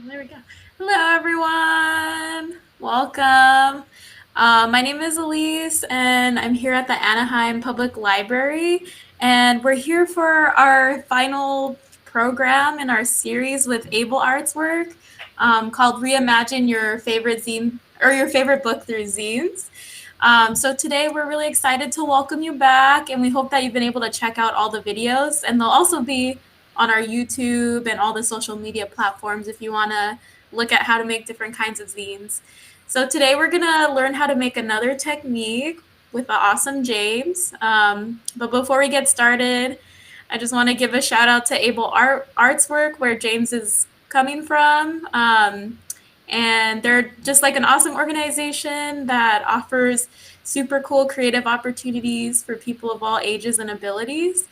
There we go. Hello, everyone. Welcome. My name is Elise, and I'm here at the Anaheim Public Library. And we're here for our final program in our series with Able Arts Work called Reimagine Your Favorite Zine or Your Favorite Book Through Zines. So today we're really excited to welcome you back, and we hope that you've been able to check out all the videos, and they'll also be on our YouTube and all the social media platforms if you want to look at how to make different kinds of zines. So today we're going to learn how to make another technique with the awesome James. But before we get started, I just want to give a shout out to Able Arts Work, where James is coming from. And they're just like an awesome organization that offers super cool creative opportunities for people of all ages and abilities.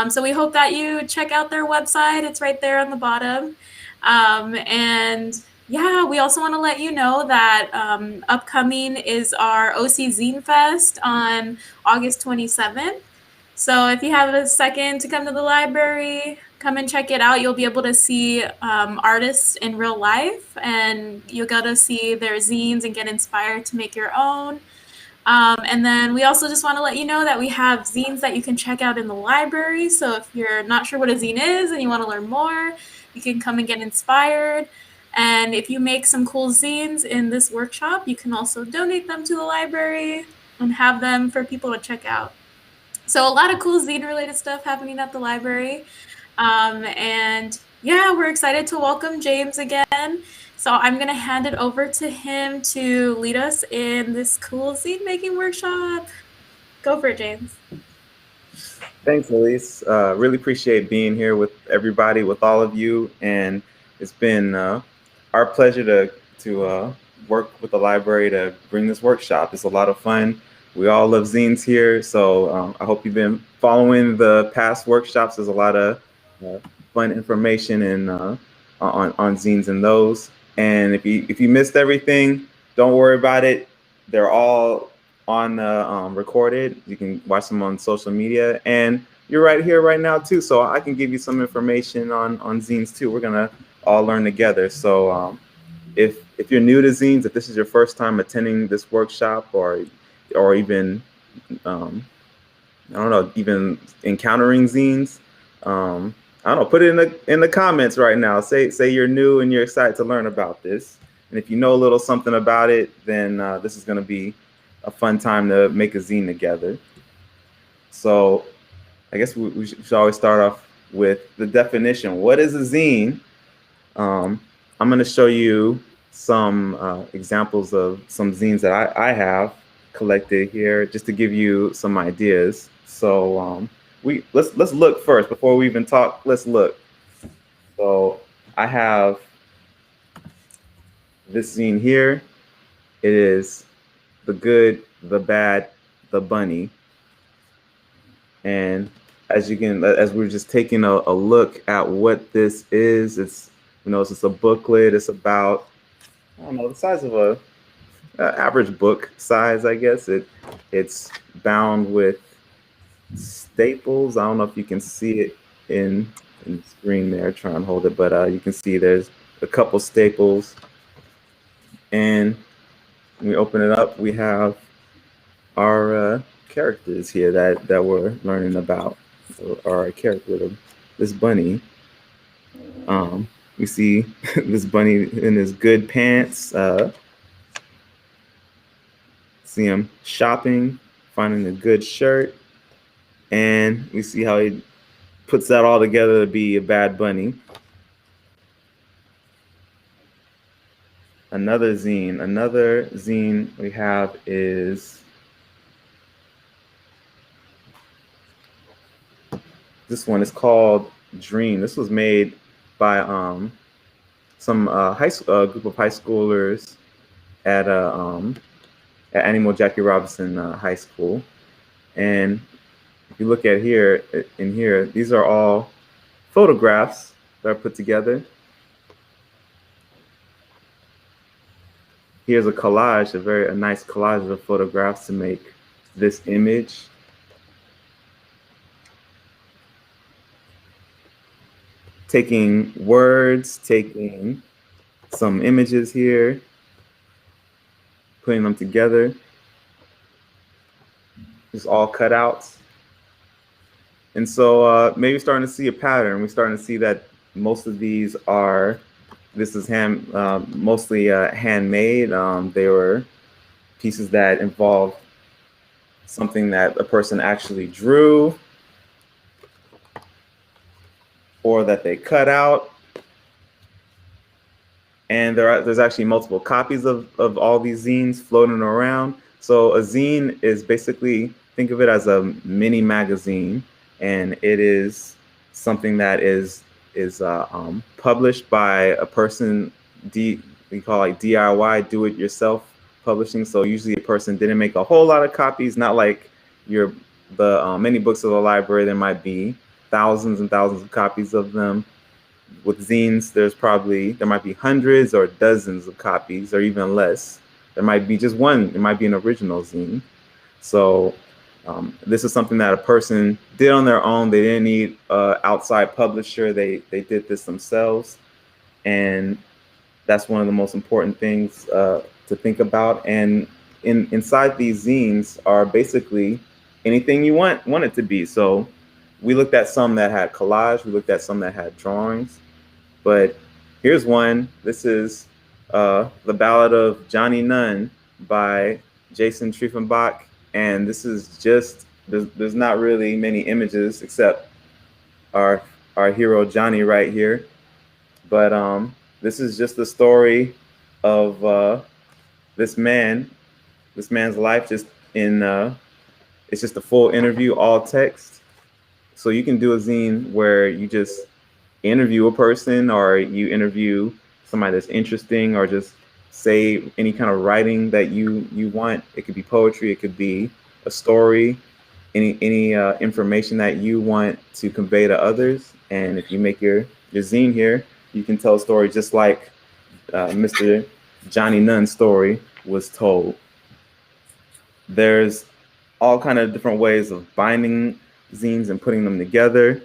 So we hope that you check out their website. It's right there on the bottom. And yeah, we also want to let you know that upcoming is our OC Zine Fest on August 27th. So if you have a second to come to the library, come and check it out. You'll be able to see artists in real life, and you'll get to see their zines and get inspired to make your own. And then we also just want to let you know that we have zines that you can check out in the library. So if you're not sure what a zine is and you want to learn more, you can come and get inspired. And if you make some cool zines in this workshop, you can also donate them to the library and have them for people to check out. So a lot of cool zine related stuff happening at the library. And yeah, we're excited to welcome James again. So I'm going to hand it over to him to lead us in this cool zine making workshop. Go for it, James. Thanks, Elise. Really appreciate being here with everybody, with all of you, and it's been our pleasure to work with the library to bring this workshop. It's a lot of fun. We all love zines here, so I hope you've been following the past workshops. There's a lot of fun information and on zines and those. And if you missed everything, don't worry about it. They're all on recorded. You can watch them on social media, and you're right here right now too, so I can give you some information on zines too. We're gonna all learn together. So if you're new to zines, if this is your first time attending this workshop, or even I don't know, even encountering zines, I don't know, put it in the comments right now. Say you're new and you're excited to learn about this, and if you know a little something about it, then this is going to be a fun time to make a zine together. So I guess we should always start off with the definition. What is a zine? I'm going to show you some examples of some zines that I have collected here, just to give you some ideas. So let's look first before we even talk. Let's look. So I have this zine here. It is The Good, the Bad, the Bunny. And as we're just taking a look at what this is, it's just a booklet. It's about, I don't know, the size of a average book size, I guess. It's bound with staples. I don't know if you can see it in the screen there. Try and hold it, but you can see there's a couple staples. And when we open it up, we have our characters here that we're learning about. So our character, this bunny. We see this bunny in his good pants. See him shopping, finding a good shirt, and we see how he puts that all together to be a bad bunny. Another zine we have is this one. Is called Dream. This was made by some group of high schoolers at Animal Jackie Robinson High School. And if you look at here, these are all photographs that are put together. Here's a collage, a nice collage of photographs to make this image. Taking words, taking some images here, putting them together. Just all cutouts. And so maybe starting to see a pattern. We're starting to see that most of these are, this is mostly handmade. They were pieces that involved something that a person actually drew or that they cut out. And there's actually multiple copies of all these zines floating around. So a zine is basically, think of it as a mini magazine, and it is something that is published by a person. We call like DIY, do it yourself publishing. So usually a person didn't make a whole lot of copies, not like the many books of the library. There might be thousands and thousands of copies of them. With zines, there might be hundreds or dozens of copies, or even less. There might be just one. It might be an original zine. So this is something that a person did on their own. They didn't need an outside publisher. They did this themselves, and that's one of the most important things to think about. And inside these zines are basically anything you want it to be. So we looked at some that had collage. We looked at some that had drawings. But here's one. This is The Ballad of Johnny Nunn by Jason Triefenbach. And this is just, there's not really many images except our hero Johnny right here. But this is just the story of this man's life, just it's just a full interview, all text. So you can do a zine where you just interview a person, or you interview somebody that's interesting, or just say any kind of writing that you want. It could be poetry, it could be a story, any information that you want to convey to others. And if you make your zine here, you can tell a story just like Mr. Johnny Nunn's story was told. There's all kind of different ways of binding zines and putting them together.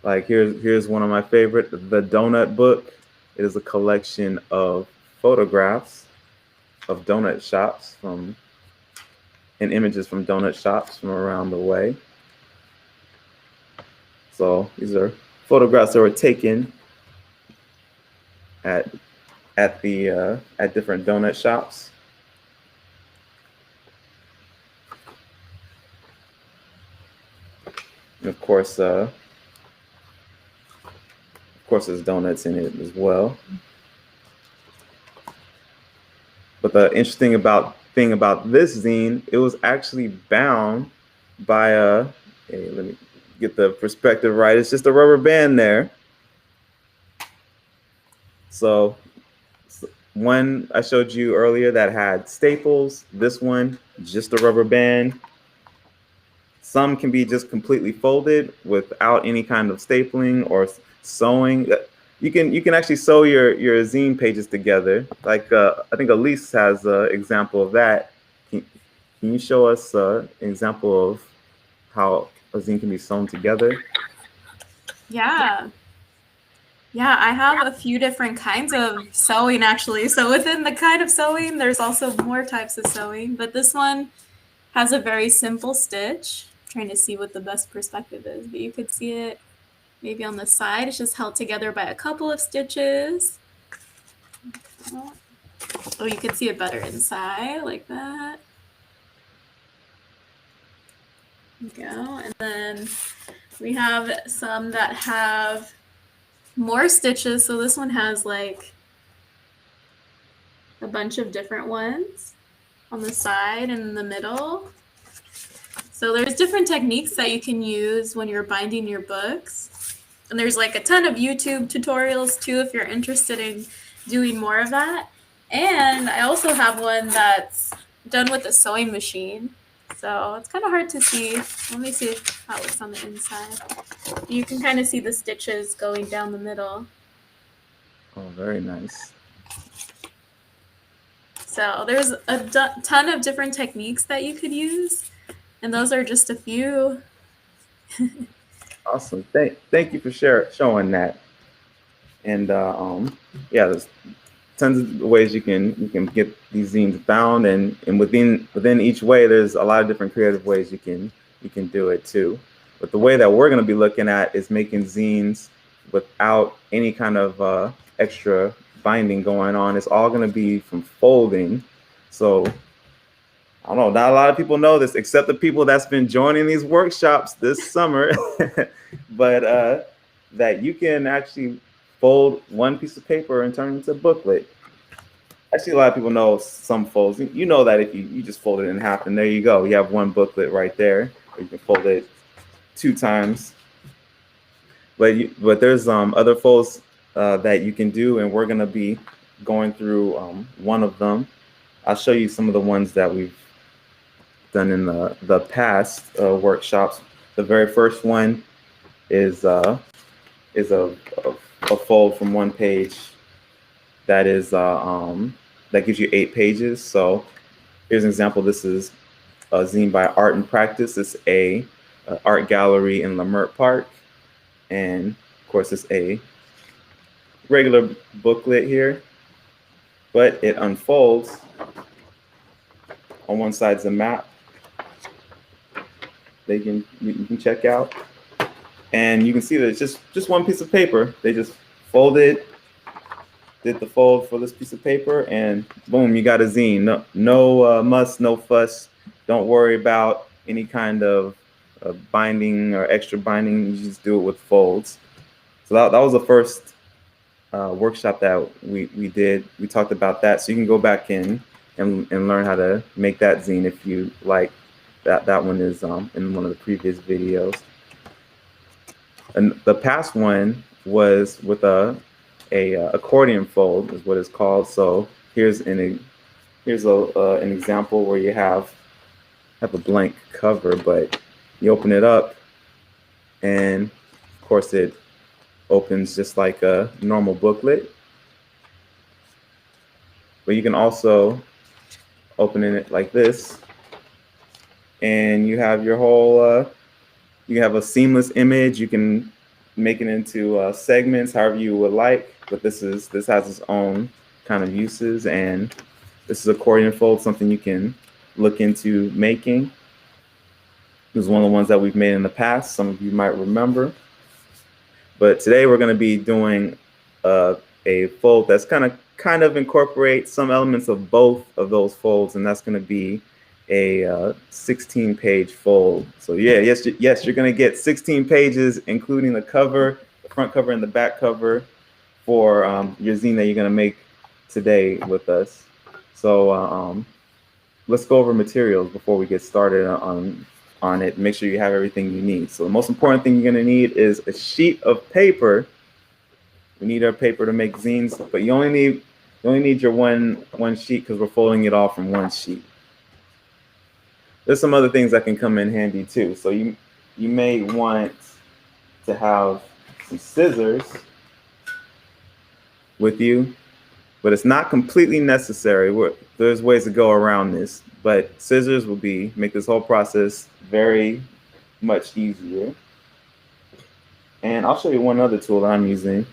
Like here's one of my favorite, the Donut Book. It is a collection of photographs of donut shops and images from donut shops from around the way. So these are photographs that were taken at different donut shops. And of course, there's donuts in it as well. But the interesting thing about this zine, it was actually bound by hey, let me get the perspective right. It's just a rubber band there. So one I showed you earlier that had staples. This one, just a rubber band. Some can be just completely folded without any kind of stapling or sewing. You can actually sew your zine pages together. Like I think Elise has an example of that. Can you show us an example of how a zine can be sewn together? Yeah. Yeah, I have a few different kinds of sewing actually. So within the kind of sewing, there's also more types of sewing, but this one has a very simple stitch. I'm trying to see what the best perspective is, but you could see it maybe on the side. It's just held together by a couple of stitches. Oh, you could see it better inside, like that. There you go. And then we have some that have more stitches. So this one has like a bunch of different ones on the side and in the middle. So there's different techniques that you can use when you're binding your books. And there's like a ton of YouTube tutorials too if you're interested in doing more of that. And I also have one that's done with a sewing machine. So it's kind of hard to see. Let me see how it looks on the inside. You can kind of see the stitches going down the middle. Oh, very nice. So there's a ton of different techniques that you could use. And those are just a few. Awesome. Thank you for showing that. And yeah, there's tons of ways you can get these zines bound, and within each way, there's a lot of different creative ways you can do it too. But the way that we're going to be looking at is making zines without any kind of extra binding going on. It's all going to be from folding. So I don't know, not a lot of people know this except the people that's been joining these workshops this summer. But that you can actually fold one piece of paper and turn it into a booklet. Actually, a lot of people know some folds. You know that if you just fold it in half, and there you go. You have one booklet right there. You can fold it 2 times. But there's other folds that you can do, and we're gonna be going through one of them. I'll show you some of the ones that we've done in the past workshops. The very first one is is a fold from one page that is that gives you 8 pages. So here's an example. This is a zine by Art and Practice. It's a art gallery in Lamert Park, and of course it's a regular booklet here, but it unfolds. On one side's a map you can check out, and you can see that it's just one piece of paper. They just folded, did the fold for this piece of paper, and boom, you got a zine. No muss, no fuss. Don't worry about any kind of binding or extra binding. You just do it with folds. So that was the first workshop that we did. We talked about that, so you can go back in and learn how to make that zine if you like. That one is in one of the previous videos. And the past one was with a accordion fold is what it's called. So here's an example where you have a blank cover, but you open it up, and of course it opens just like a normal booklet. But you can also open it like this, and you have your whole you have a seamless image. You can make it into segments however you would like, but this has its own kind of uses. And this is accordion fold, something you can look into making. This is one of the ones that we've made in the past, some of you might remember. But today we're going to be doing a fold that's kind of incorporates some elements of both of those folds, and that's going to be a 16-page fold. So yeah, yes, you're going to get 16 pages, including the cover, the front cover, and the back cover for your zine that you're going to make today with us. So let's go over materials before we get started on it. Make sure you have everything you need. So the most important thing you're going to need is a sheet of paper. We need our paper to make zines, but you only need your one sheet because we're folding it all from one sheet. There's some other things that can come in handy too. So you may want to have some scissors with you, but it's not completely necessary. There's ways to go around this, but scissors will make this whole process very much easier. And I'll show you one other tool that I'm using.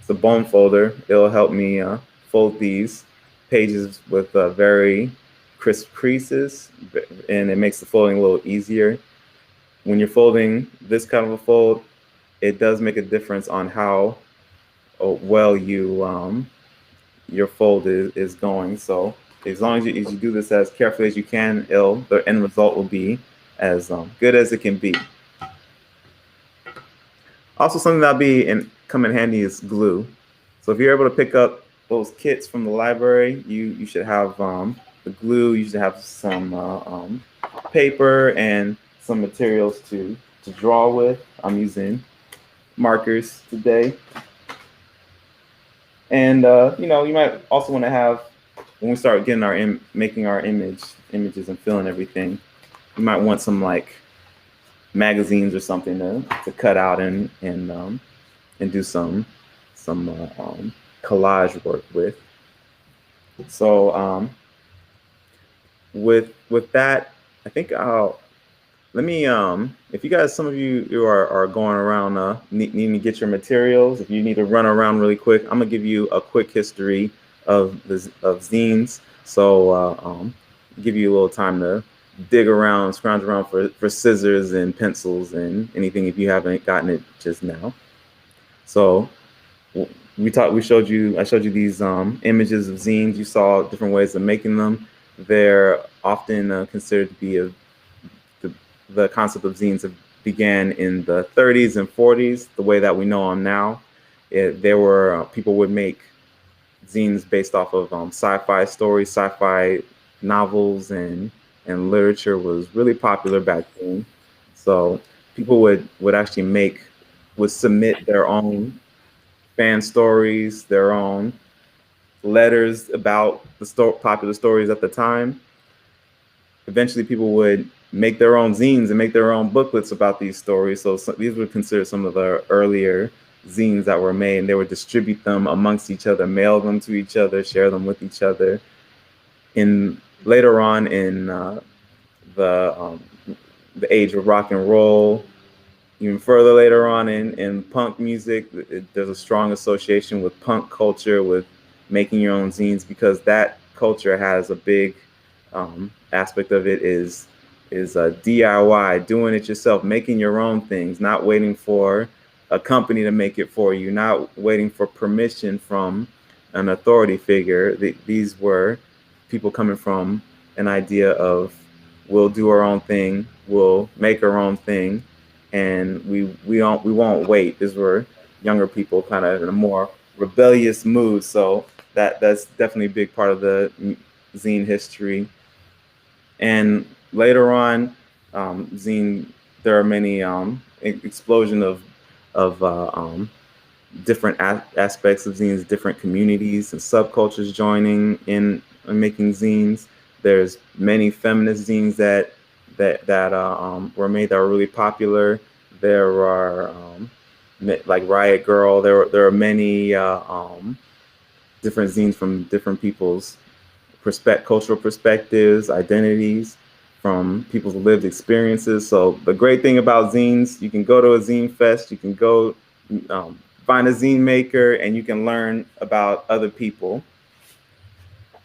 It's a bone folder. It'll help me fold these pages with very crisp creases, and it makes the folding a little easier. When you're folding this kind of a fold, it does make a difference on how well your fold is going. So as long as you do this as carefully as you can, the end result will be as good as it can be. Also, something that'll come in handy is glue. So if you're able to pick up those kits from the library, you should have the glue. You should have some paper and some materials to draw with. I'm using markers today. And you might also want to have, when we start getting making our images and filling everything, you might want some like magazines or something to cut out and do some collage work with. So with that, I think I'll let me if you guys, some of you who are going around needing to get your materials, if you need to run around really quick, I'm gonna give you a quick history of zines. So give you a little time to dig around, scrounge around for scissors and pencils and anything if you haven't gotten it just now. So I showed you these images of zines. You saw different ways of making them. They're often considered to be the, the concept of zines began in the 30s and 40s, the way that we know them now. There were people would make zines based off of sci-fi stories, sci-fi novels, and literature was really popular back then. So people would actually would submit their own fan stories, their own letters about the popular stories at the time. Eventually, people would make their own zines and make their own booklets about these stories. So these were considered some of the earlier zines that were made, and they would distribute them amongst each other, mail them to each other, share them with each other. In later on in the age of rock and roll, even further later on in punk music, there's a strong association with punk culture, with making your own zines, because that culture has a big aspect of it is DIY, doing it yourself, making your own things, not waiting for a company to make it for you, not waiting for permission from an authority figure. These were people coming from an idea of, we'll do our own thing, we'll make our own thing, and we won't wait. These were younger people, kind of in a more rebellious mood. So that's definitely a big part of the zine history. And later on, zine, there are many explosion of different aspects of zines, different communities and subcultures joining in making zines. There's many feminist zines that were made that were really popular. There are like Riot Girl. There are many different zines from different people's cultural perspectives, identities, from people's lived experiences. So the great thing about zines, you can go to a zine fest, you can go find a zine maker, and you can learn about other people.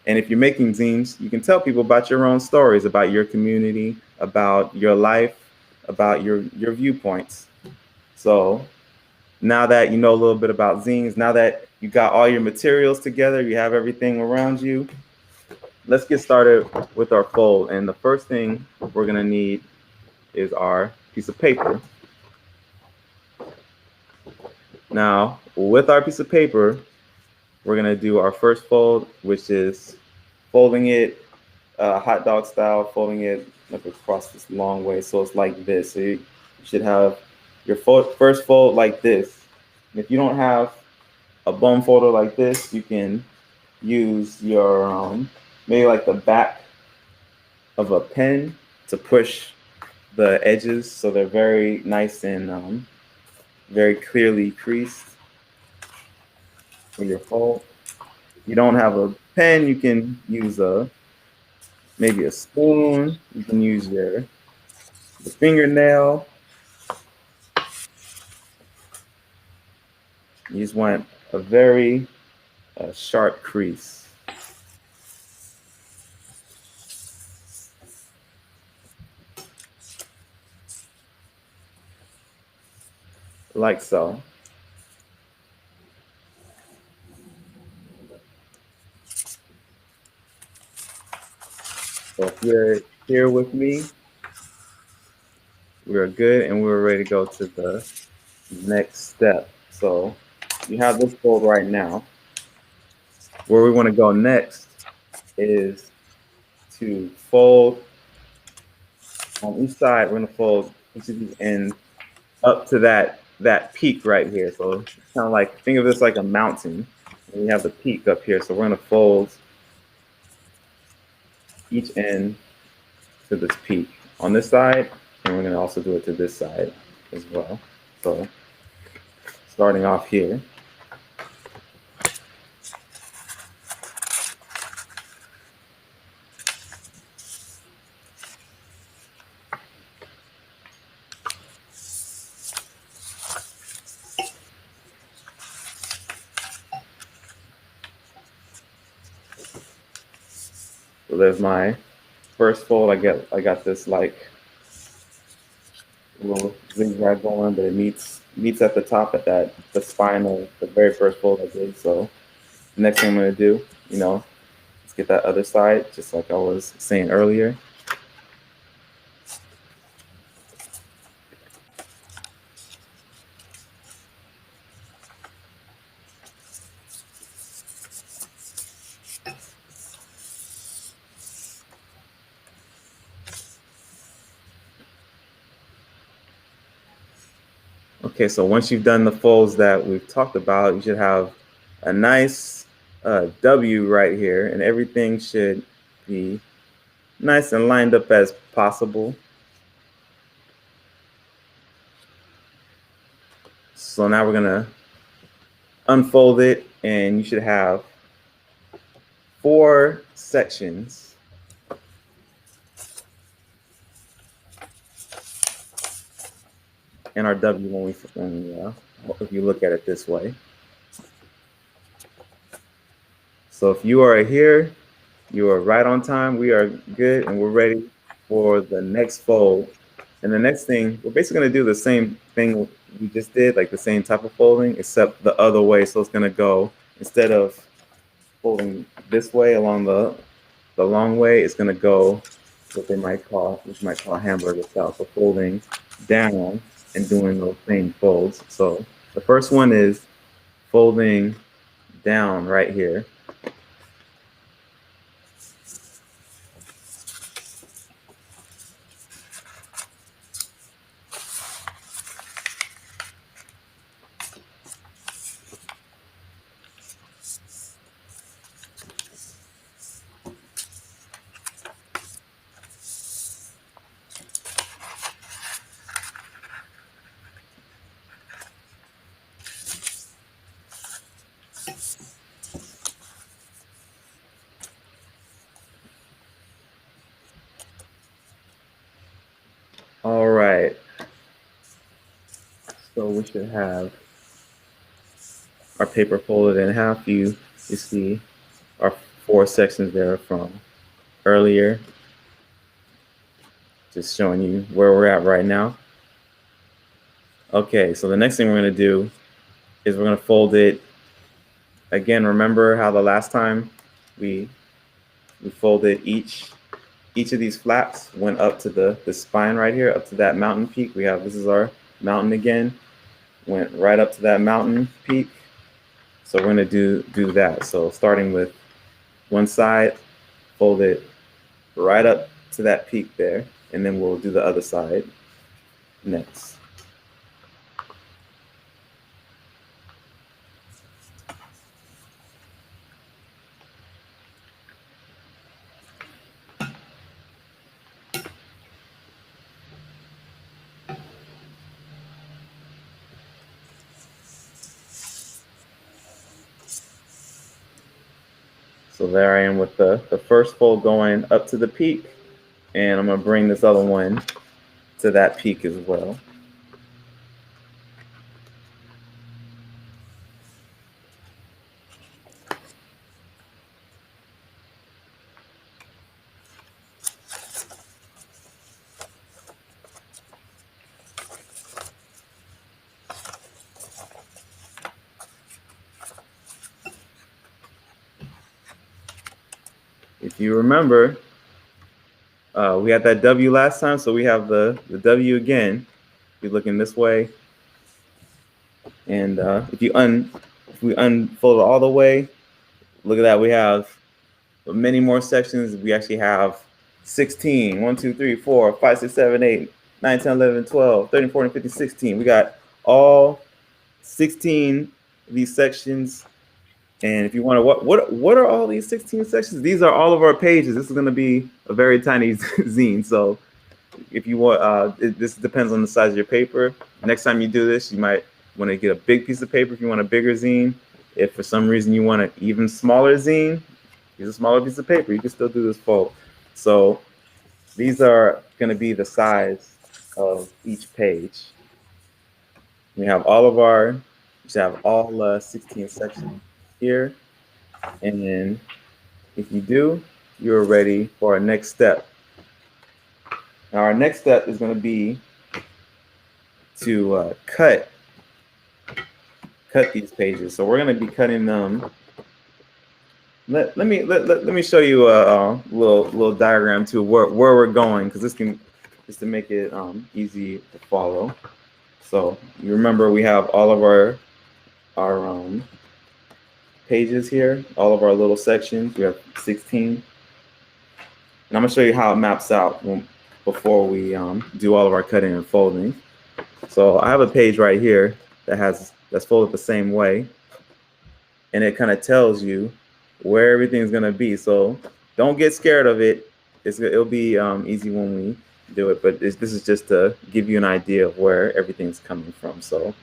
And if you're making zines, you can tell people about your own stories, about your community, about your life, about your viewpoints. So now that you know a little bit about zines, now that you got all your materials together, you have everything around you, let's get started with our fold. And the first thing we're gonna need is our piece of paper. Now, with our piece of paper, we're gonna do our first fold, which is folding it hot dog style, folding it like across this long way. So it's like this. So you should have your first fold like this. And if you don't have a bone folder like this, you can use your maybe like the back of a pen to push the edges so they're very nice and very clearly creased for your fold. If you don't have a pen, you can use maybe a spoon. You can use the fingernail. You just want a very sharp crease, like so. So if you're here with me, we're good and we're ready to go to the next step. So you have this fold right now. Where we want to go next is to fold on each side. We're going to fold each of these ends up to that peak right here. So it's kind of like, think of this like a mountain. And we have the peak up here. So we're going to fold each end to this peak on this side, and we're going to also do it to this side as well. So starting off here. So there's my first fold. I got this like little zigzag going, but it meets at the top at that the spine of the very first fold I did. So the next thing I'm gonna do, let's get that other side, just like I was saying earlier. Okay, so once you've done the folds that we've talked about, you should have a nice W right here, and everything should be nice and lined up as possible. So now we're gonna unfold it, and you should have 4 sections in our W if you look at it this way. So if you are here, you are right on time. We are good, and we're ready for the next fold. And the next thing, we're basically gonna do the same thing we just did, like the same type of folding, except the other way. So it's gonna go, instead of folding this way along the long way, it's gonna go what which might call hamburger style. So folding down and doing those same folds. So the first one is folding down right here. All right. So we should have our paper folded in half. You see our 4 sections there from earlier. Just showing you where we're at right now. Okay, so the next thing we're gonna do is we're gonna fold it again. Remember how the last time we folded each of these flaps went up to the spine right here, up to that mountain peak. This is our mountain again. Went right up to that mountain peak. So we're gonna do that. So starting with one side, fold it right up to that peak there, and then we'll do the other side next. So there I am with the first fold going up to the peak, and I'm gonna bring this other one to that peak as well. If you remember, we had that W last time, so we have the W again. You're looking this way, and if we unfold it all the way, look at that. We have many more sections. We actually have 16. 1, 2, 3, 4, 5, 6, 7, 8, 9, 10, 11, 12, 13, 14, 15, 16. We got all 16 of these sections. And if you want to, what are all these 16 sections? These are all of our pages. This is going to be a very tiny zine. So if you want, this depends on the size of your paper. Next time you do this, you might want to get a big piece of paper if you want a bigger zine. If for some reason you want an even smaller zine, use a smaller piece of paper. You can still do this fold. So these are going to be the size of each page. We have we should have all 16 sections here. And then if you do, you're ready for our next step. Now, our next step is going to be to cut these pages. So we're going to be cutting them. Let me show you a little diagram to where we're going, because this can just to make it easy to follow. So you remember we have all of our pages here, all of our little sections. We have 16, and I'm gonna show you how it maps out before we do all of our cutting and folding. So I have a page right here that's folded the same way, and it kind of tells you where everything's gonna be. So don't get scared of it. It'll be easy when we do it, but this is just to give you an idea of where everything's coming from. So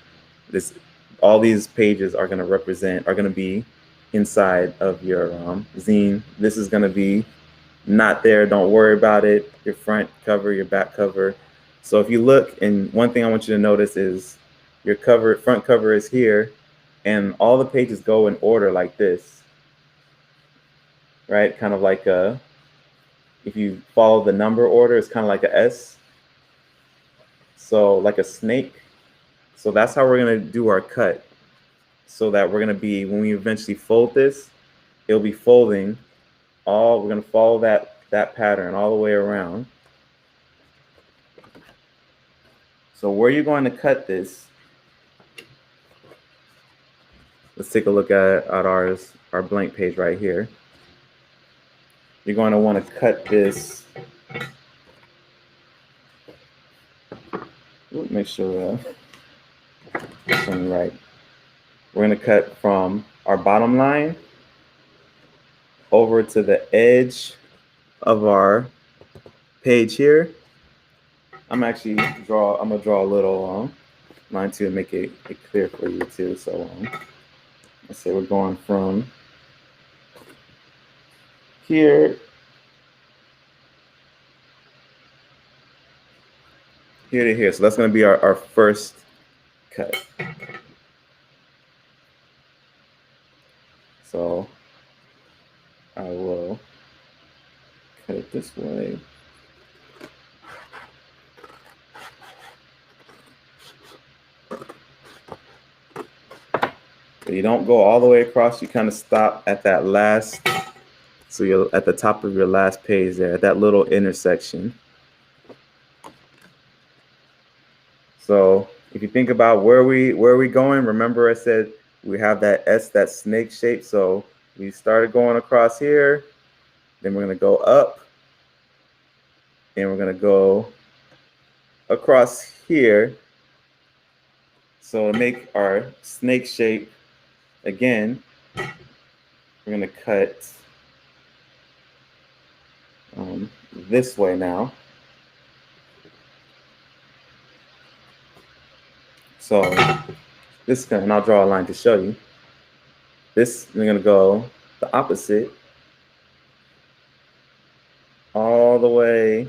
all these pages are gonna be inside of your zine. This is gonna be not there. Don't worry about it. Your front cover, your back cover. So if you look, and one thing I want you to notice is your front cover is here, and all the pages go in order like this, right? Kind of like if you follow the number order, it's kind of like a S. So like a snake. So that's how we're gonna do our cut. So that we're gonna be, when we eventually fold this, it'll be folding we're gonna follow that pattern all the way around. So where you're going to cut this, let's take a look at our blank page right here. You're going to want to cut this. Make sure this one right. We're going to cut from our bottom line over to the edge of our page here. I'm gonna draw a little line to make it clear for you too. So let's say we're going from here to here. So that's going to be our first cut. So I will cut it this way. So you don't go all the way across. You kind of stop at that last. So you're at the top of your last page there, at that little intersection. So if you think about where we going, remember I said we have that S, that snake shape. So we started going across here, then we're gonna go up, and we're gonna go across here. So to make our snake shape, again, we're gonna cut this way now. So this, and I'll draw a line to show you. This, we're gonna go the opposite all the way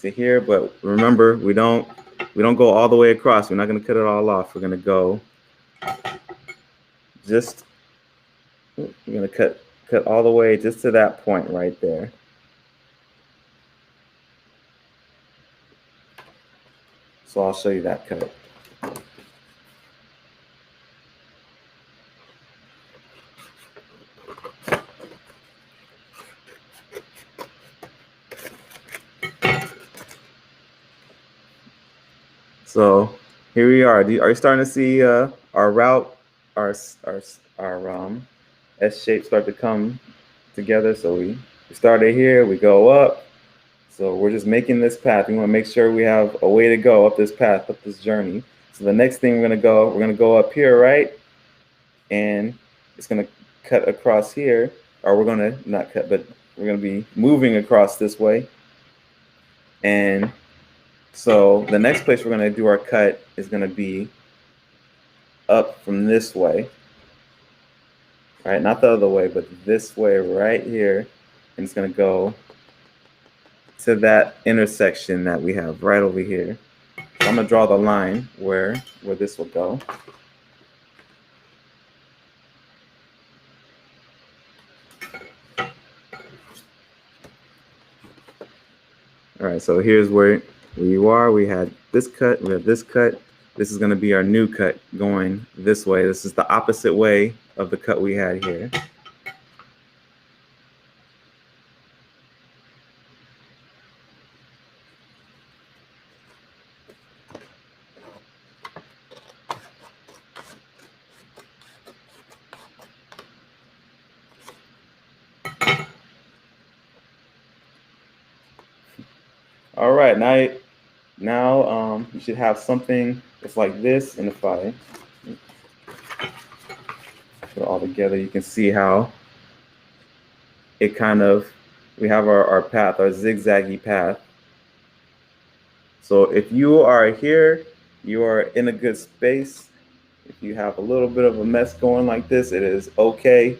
to here, but remember, we don't go all the way across. We're not gonna cut it all off. We're gonna go we're gonna cut all the way just to that point right there. So I'll show you that cut. So here we are. Are you starting to see our route, our S shape start to come together? So we started here, we go up. So we're just making this path. We want to make sure we have a way to go up this path, up this journey. So the next thing we're gonna go up here, right? And it's gonna cut across here, or we're gonna not cut, but we're gonna be moving across this way. And so the next place we're gonna do our cut is gonna be up from this way. All right, not the other way, but this way right here. And it's gonna go to that intersection that we have right over here. So I'm gonna draw the line where this will go. All right, so here's where you are. We had this cut, we have this cut. This is going to be our new cut going this way. This is the opposite way of the cut we had here. All right, now you should have something that's like this, and if I put it all together, you can see how it kind of, we have our path, our zigzaggy path. So if you are here, you are in a good space. If you have a little bit of a mess going like this, it is okay.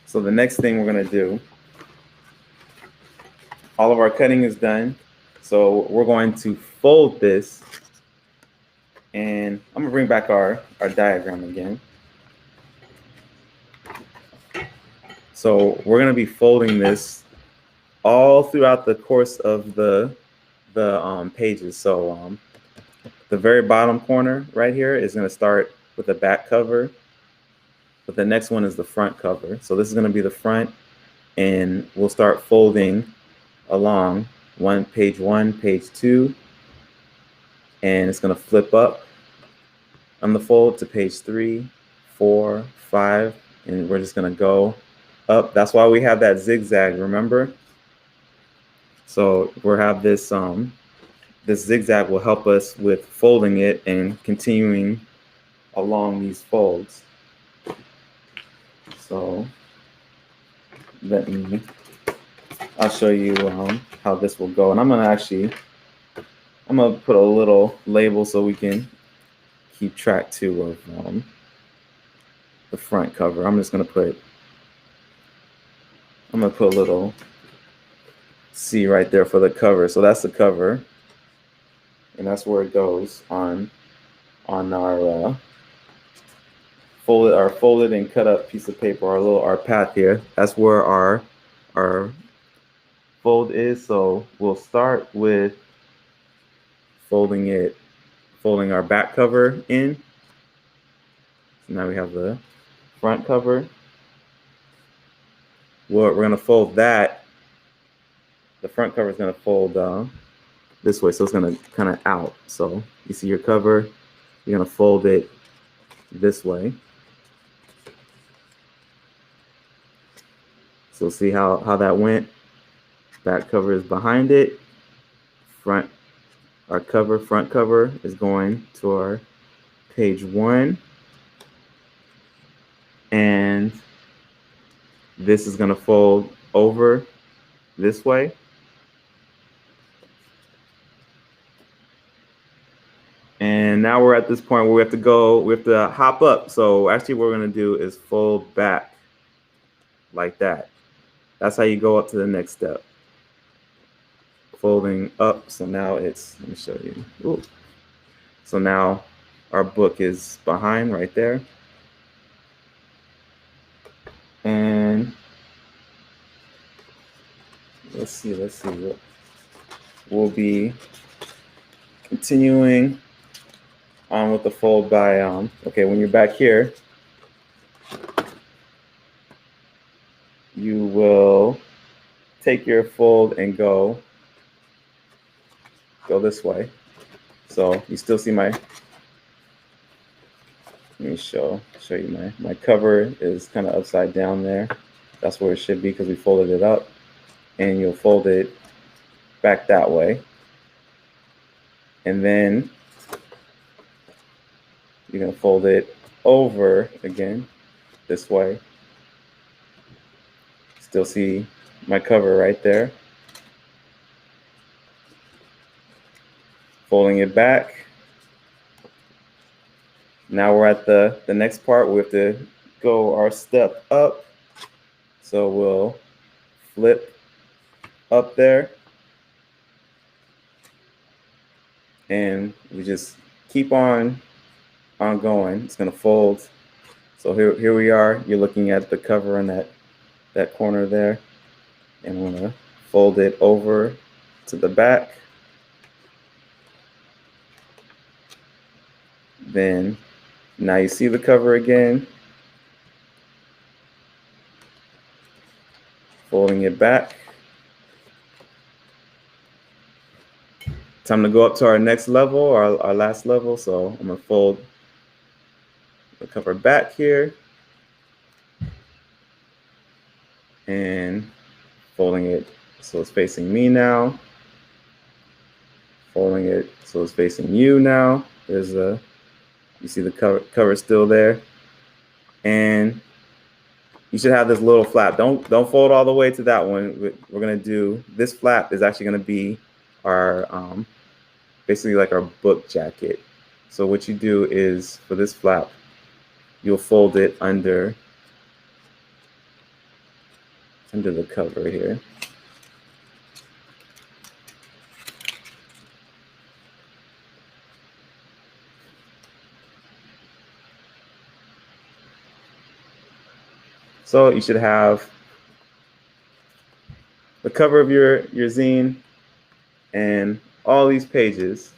So the next thing we're going to do, all of our cutting is done. So we're going to fold this, and I'm going to bring back our diagram again. So we're going to be folding this all throughout the course of the pages. So the very bottom corner right here is going to start with the back cover, but the next one is the front cover. So this is going to be the front, and we'll start folding along page one, page two, and it's going to flip up on the fold to page 3, 4, 5, and we're just going to go up. That's why we have that zigzag, remember? So we'll have this this zigzag will help us with folding it and continuing along these folds. So I'll show you how this will go. And I'm gonna put a little label so we can keep track too of the front cover. I'm gonna put a little C right there for the cover. So that's the cover, and that's where it goes on our folded and cut up piece of paper, our path here. That's where our fold is. So we'll start with folding our back cover in. So now we have the front cover. We're going to fold that. The front cover is going to fold this way, so it's going to kind of out. So you see your cover, you're going to fold it this way. So see how that went. Back cover is behind it. Front cover is going to our page 1. And this is going to fold over this way. And now we're at this point where we have to hop up. So actually what we're going to do is fold back like that. That's how you go up to the next step. Folding up. So now let me show you. Ooh. So now our book is behind right there. And let's see. We'll be continuing on with the fold by, okay, when you're back here, you will take your fold and go this way. So you still see let me show you my cover is kind of upside down there. That's where it should be because we folded it up, and you'll fold it back that way. And then you're going to fold it over again this way. Still see my cover right there. Folding it back. Now we're at the next part. We have to go our step up. So we'll flip up there. And we just keep on going. It's going to fold. So here we are. You're looking at the cover on that that corner there, and I'm gonna fold it over to the back. Then now you see the cover again, folding it back. Time to go up to our next level, our last level. So I'm gonna fold the cover back here and folding it so it's facing me now. Folding it so it's facing you now. There's a, you see the cover still there. And you should have this little flap. Don't fold all the way to that one. We're gonna do, this flap is actually gonna be our basically like our book jacket. So what you do is for this flap, you'll fold it under the cover here. So you should have the cover of your zine and all these pages.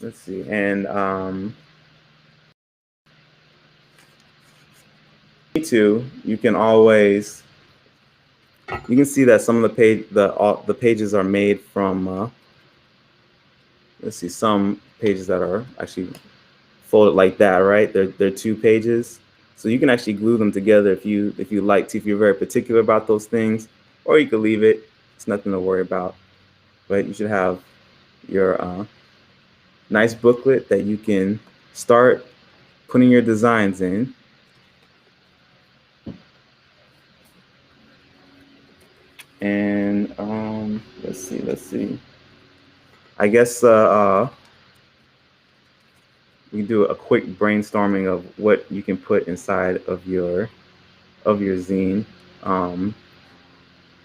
Let's see, and you can always, you can see that some of the pages are made from let's see, some pages that are actually folded like that, right? They're 2 pages. So you can actually glue them together if you like to, if you're very particular about those things, or you could leave it. It's nothing to worry about. But you should have your nice booklet that you can start putting your designs in. And let's see. I guess we can do a quick brainstorming of what you can put inside of your zine.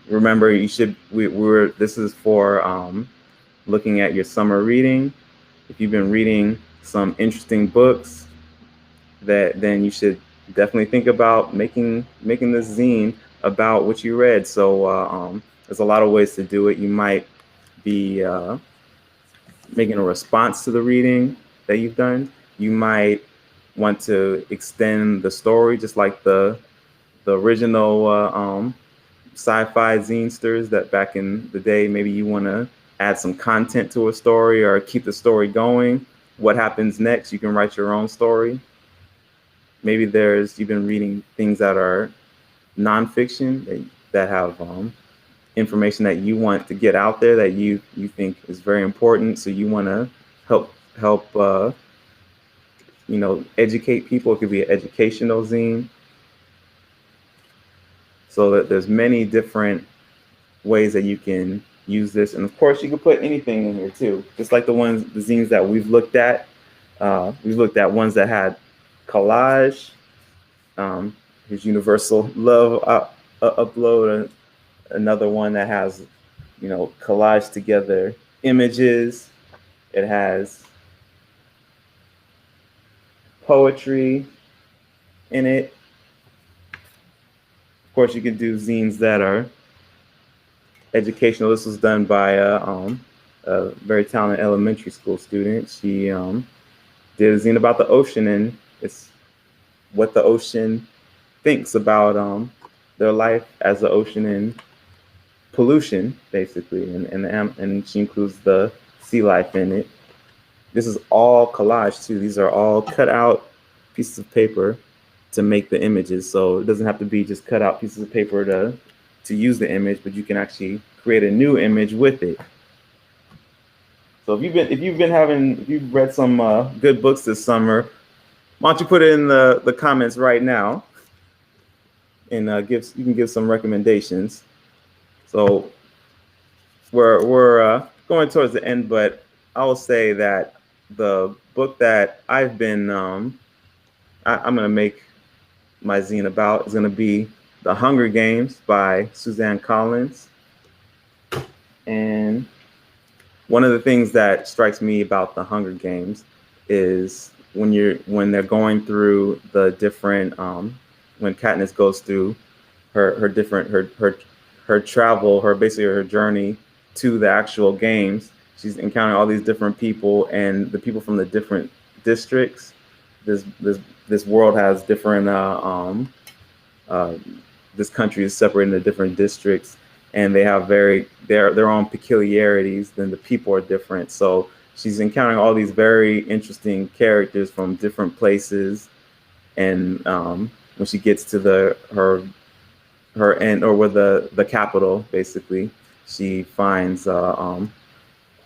Remember, you should, this is for looking at your summer reading. If you've been reading some interesting books, then you should definitely think about making this zine about what you read. So there's a lot of ways to do it. You might be making a response to the reading that you've done. You might want to extend the story, just like the original sci-fi zinesters that back in the day. Maybe you want to add some content to a story or keep the story going. What happens next? You can write your own story. Maybe you've been reading things that are nonfiction that have information that you want to get out there that you think is very important. So you want to help educate people. It could be an educational zine. So that there's many different ways that you can use this. And of course you can put anything in here too. Just like the zines that we've looked at. We've looked at ones that had collage. Here's Universal Love Upload. Another one that has, collage together images. It has poetry in it. Of course, you can do zines that are educational. This was done by a very talented elementary school student. She did a zine about the ocean, and it's what the ocean thinks about their life as the ocean and pollution, basically, and she includes the sea life in it. This is all collage too. These are all cut out pieces of paper to make the images. So it doesn't have to be just cut out pieces of paper to use the image, but you can actually create a new image with it. So if you've read some good books this summer, why don't you put it in the comments right now, and you can give some recommendations. So we're going towards the end, but I will say that the book that I've been I'm gonna make my zine about is gonna be The Hunger Games by Suzanne Collins. And one of the things that strikes me about the Hunger Games is when they're going through the different when Katniss goes through her different her travel, her basically her journey to the actual games. She's encountering all these different people, and the people from the different districts. This world has different uh, this country is separated into different districts, and they have their own peculiarities. Then the people are different, so she's encountering all these very interesting characters from different places. And when she gets to the her end, or with the capital, basically, she finds a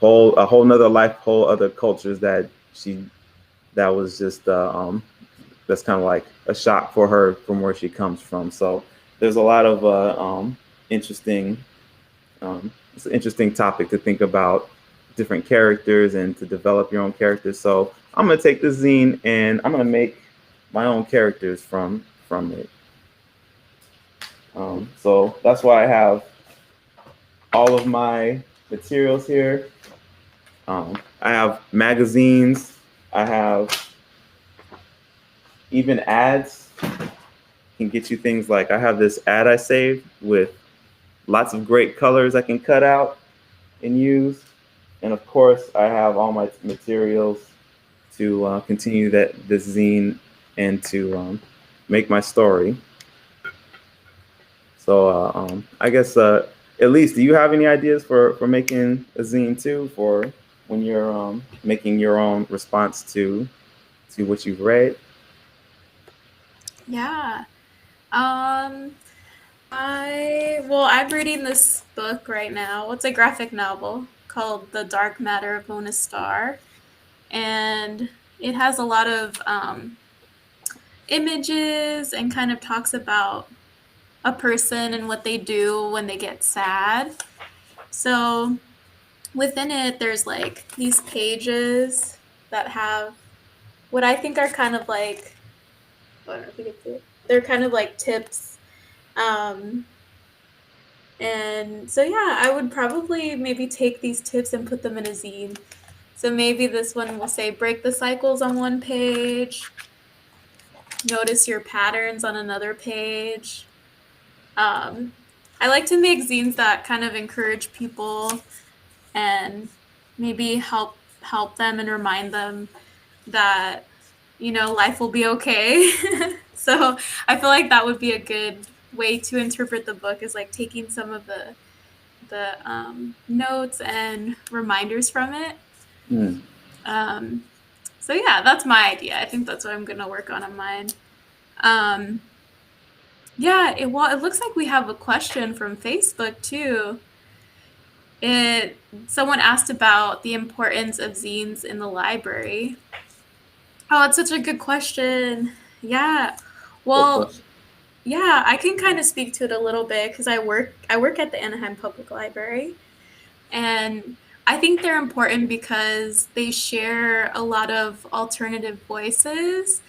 whole nother life, whole other cultures that was just that's kind of like a shock for her from where she comes from. So there's a lot of interesting. It's an interesting topic to think about different characters and to develop your own characters. So I'm gonna take this zine and I'm gonna make my own characters from it. So that's why I have all of my materials here. I have magazines. I have even ads. Can get you things like I have this ad I saved with lots of great colors I can cut out and use. And of course, I have all my materials to continue this zine and to make my story. So I guess Elise, do you have any ideas for making a zine too, for when you're making your own response to what you've read? Yeah. Um, I'm reading this book right now. It's a graphic novel called The Dark Matter of Mona Star, and it has a lot of images and kind of talks about a person and what they do when they get sad. So within it, there's like these pages that have what I think are kind of like, I don't know if we get to it. They're kind of like tips. Um, and so, yeah, I would probably maybe take these tips and put them in a zine. So maybe this one will say break the cycles on one page, notice your patterns on another page. Um, I like to make zines that kind of encourage people and maybe help them and remind them that life will be okay. So I feel like that would be a good way to interpret the book, is like taking some of the notes and reminders from it. Hmm. um, so yeah, that's my idea. I think that's what I'm gonna work on mine. um, yeah, it looks like we have a question from Facebook too. Someone asked about the importance of zines in the library. Oh, it's such a good question. Yeah. Good Well, question. yeah, I can kind of speak to it a little bit because I work at the Anaheim Public Library, and I think they're important because they share a lot of alternative voices.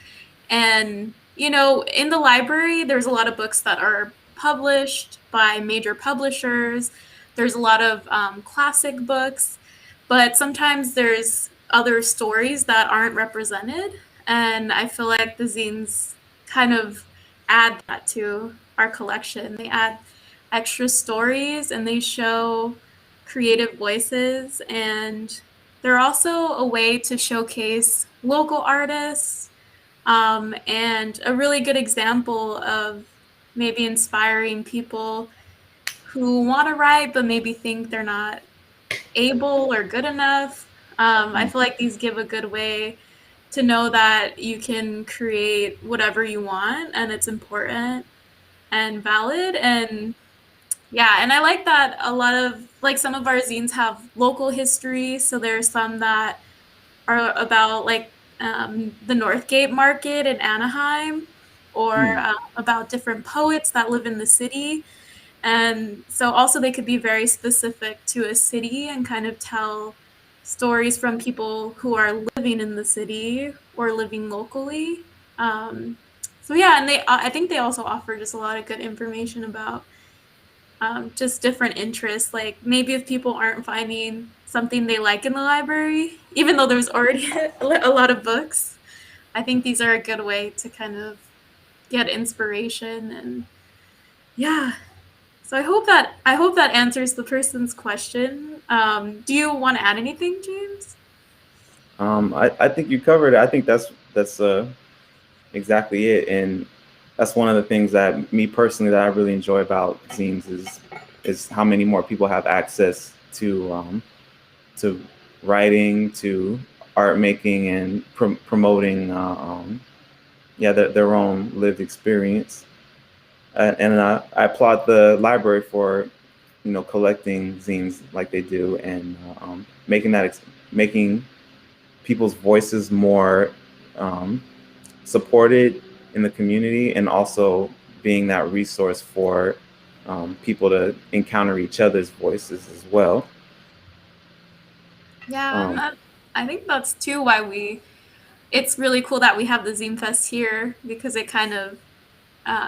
And, in the library, there's a lot of books that are published by major publishers. There's a lot of classic books, but sometimes there's other stories that aren't represented. And I feel like the zines kind of add that to our collection. They add extra stories and they show creative voices. And they're also a way to showcase local artists, and a really good example of maybe inspiring people who want to write but maybe think they're not able or good enough. I feel like these give a good way to know that you can create whatever you want and it's important and valid. And yeah, and I like that a lot of like some of our zines have local history. So there's some that are about like the Northgate Market in Anaheim, or Hmm. about different poets that live in the city. And so also they could be very specific to a city and kind of tell stories from people who are living in the city or living locally. So yeah, and I think they also offer just a lot of good information about just different interests. Like maybe if people aren't finding something they like in the library, even though there's already a lot of books, I think these are a good way to kind of get inspiration. And yeah, so I hope that answers the person's question. Do you want to add anything, James? I think you covered it. I think that's exactly it, and that's one of the things that me personally that I really enjoy about zines is how many more people have access to writing, to art making, and promoting yeah their own lived experience. And I applaud the library for collecting zines like they do, and making people's voices more um, supported in the community, and also being that resource for people to encounter each other's voices as well. Yeah, and Um, that I think that's too why we. It's really cool that we have the Zine Fest here because it kind of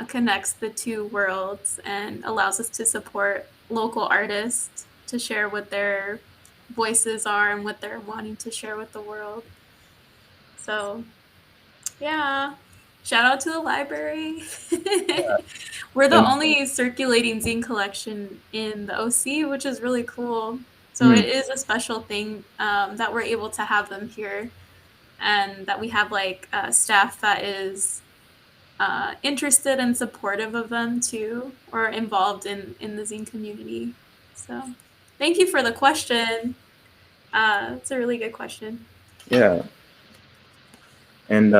connects the two worlds and allows us to support local artists to share what their voices are and what they're wanting to share with the world. So, yeah, shout out to the library. We're the and only circulating zine collection in the OC, which is really cool. So, it mm, is a special thing that we're able to have them here and that we have like staff that is interested and supportive of them too, or involved in the zine community. So, thank you for the question. It's a really good question. yeah, and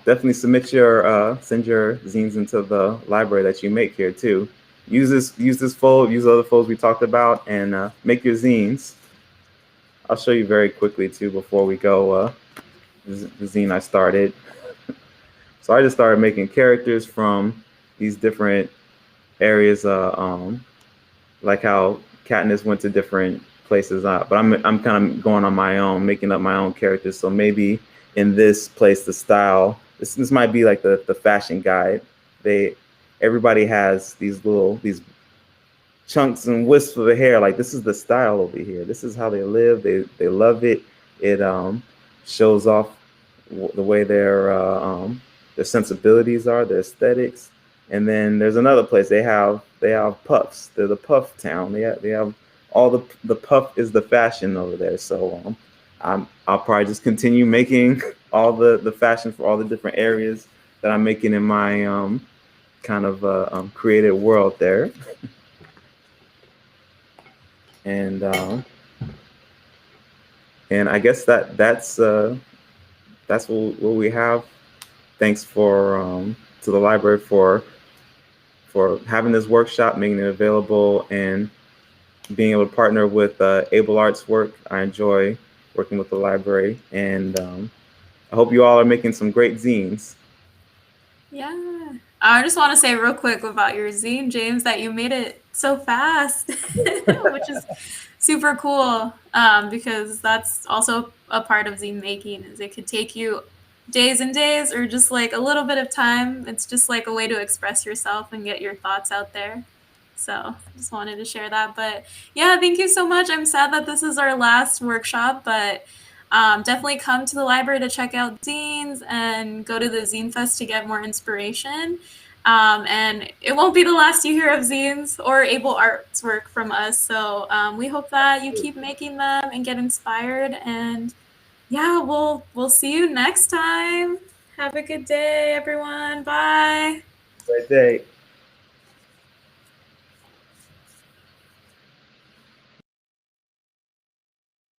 definitely send your zines into the library that you make here too. Use this fold, use other folds we talked about, and make your zines. I'll show you very quickly too before we go. The zine I started. So I just started making characters from these different areas. Like how Katniss went to different places, but I'm kind of going on my own, making up my own characters. So maybe in this place, the style. This might be like the fashion guide. They Everybody has these chunks and wisps of the hair. Like, this is the style over here. This is how they live. They love it. It shows off the way their sensibilities are, their aesthetics. And then there's another place they have puffs. They're the puff town. They have all the puff is the fashion over there. So I'll probably just continue making all the fashion for all the different areas that I'm making in my kind of creative world there. And and I guess that's what we have. Thanks for to the library for having this workshop, making it available, and being able to partner with Able Arts Work. I enjoy working with the library, and I hope you all are making some great zines. Yeah. I just want to say real quick about your zine, James, that you made it so fast, which is super cool. Because that's also a part of zine making is it could take you days and days or just like a little bit of time. It's just like a way to express yourself and get your thoughts out there. So I just wanted to share that. But yeah, thank you so much. I'm sad that this is our last workshop, but definitely come to the library to check out zines and go to the Zine Fest to get more inspiration. And it won't be the last you hear of zines or Able Arts work from us. So we hope that you keep making them and get inspired. And yeah, we'll see you next time. Have a good day, everyone. Bye. Great day.